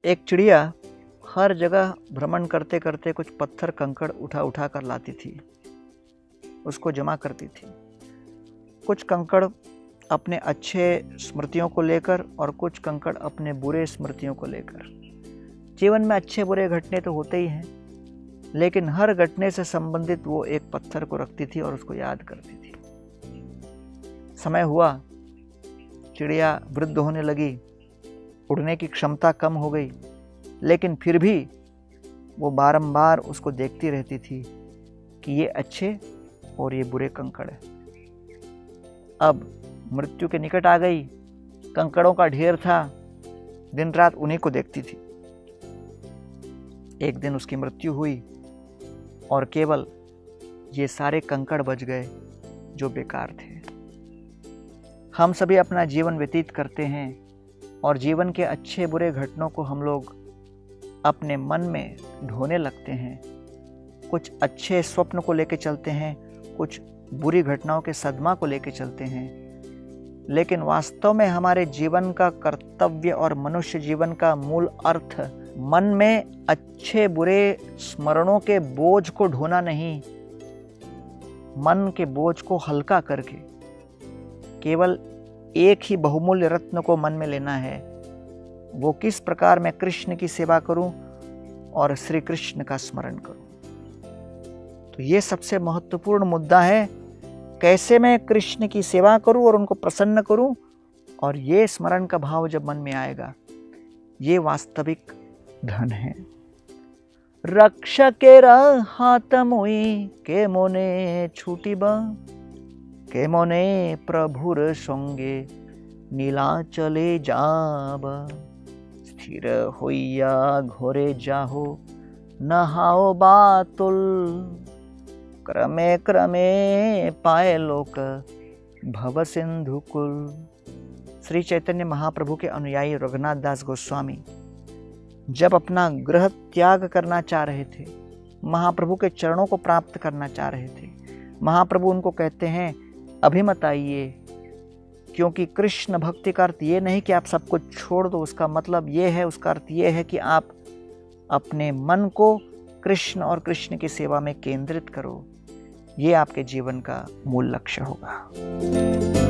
एक चिड़िया हर जगह भ्रमण करते करते कुछ पत्थर कंकड़ उठा उठा कर लाती थी, उसको जमा करती थी। कुछ कंकड़ अपने अच्छे स्मृतियों को लेकर और कुछ कंकड़ अपने बुरे स्मृतियों को लेकर। जीवन में अच्छे बुरे घटने तो होते ही हैं, लेकिन हर घटने से संबंधित वो एक पत्थर को रखती थी और उसको याद करती थी। समय हुआ, चिड़िया वृद्ध होने लगी, उड़ने की क्षमता कम हो गई, लेकिन फिर भी वो बारंबार उसको देखती रहती थी कि ये अच्छे और ये बुरे कंकड़ हैं। अब मृत्यु के निकट आ गई, कंकड़ों का ढेर था, दिन रात उन्हीं को देखती थी। एक दिन उसकी मृत्यु हुई और केवल ये सारे कंकड़ बच गए जो बेकार थे। हम सभी अपना जीवन व्यतीत करते हैं और जीवन के अच्छे बुरे घटनों को हम लोग अपने मन में ढोने लगते हैं। कुछ अच्छे स्वप्न को लेके चलते हैं, कुछ बुरी घटनाओं के सदमा को लेके चलते हैं, लेकिन वास्तव में हमारे जीवन का कर्तव्य और मनुष्य जीवन का मूल अर्थ मन में अच्छे बुरे स्मरणों के बोझ को ढोना नहीं, मन के बोझ को हल्का करके केवल एक ही बहुमूल्य रत्न को मन में लेना है। वो किस प्रकार मैं कृष्ण की सेवा करूं और श्री कृष्ण का स्मरण करूं। तो ये सबसे महत्वपूर्ण मुद्दा है, कैसे मैं कृष्ण की सेवा करूं और उनको प्रसन्न करूं। और ये स्मरण का भाव जब मन में आएगा, ये वास्तविक धन है। रक्षकेरा हाथ मुई के मोने छूटिबा, के मोने प्रभुर संगे नीलाचले जाबा। स्थिर होइया घोरे जाहो नहाओ बातुल, क्रमे क्रमे पाए लोक भव सिंधु कुल। श्री चैतन्य महाप्रभु के अनुयायी रघुनाथ दास गोस्वामी जब अपना गृह त्याग करना चाह रहे थे, महाप्रभु के चरणों को प्राप्त करना चाह रहे थे, महाप्रभु उनको कहते हैं अभी मत आइए, क्योंकि कृष्ण भक्ति का अर्थ ये नहीं कि आप सब कुछ छोड़ दो। उसका मतलब ये है, उसका अर्थ ये है कि आप अपने मन को कृष्ण और कृष्ण की सेवा में केंद्रित करो। ये आपके जीवन का मूल लक्ष्य होगा।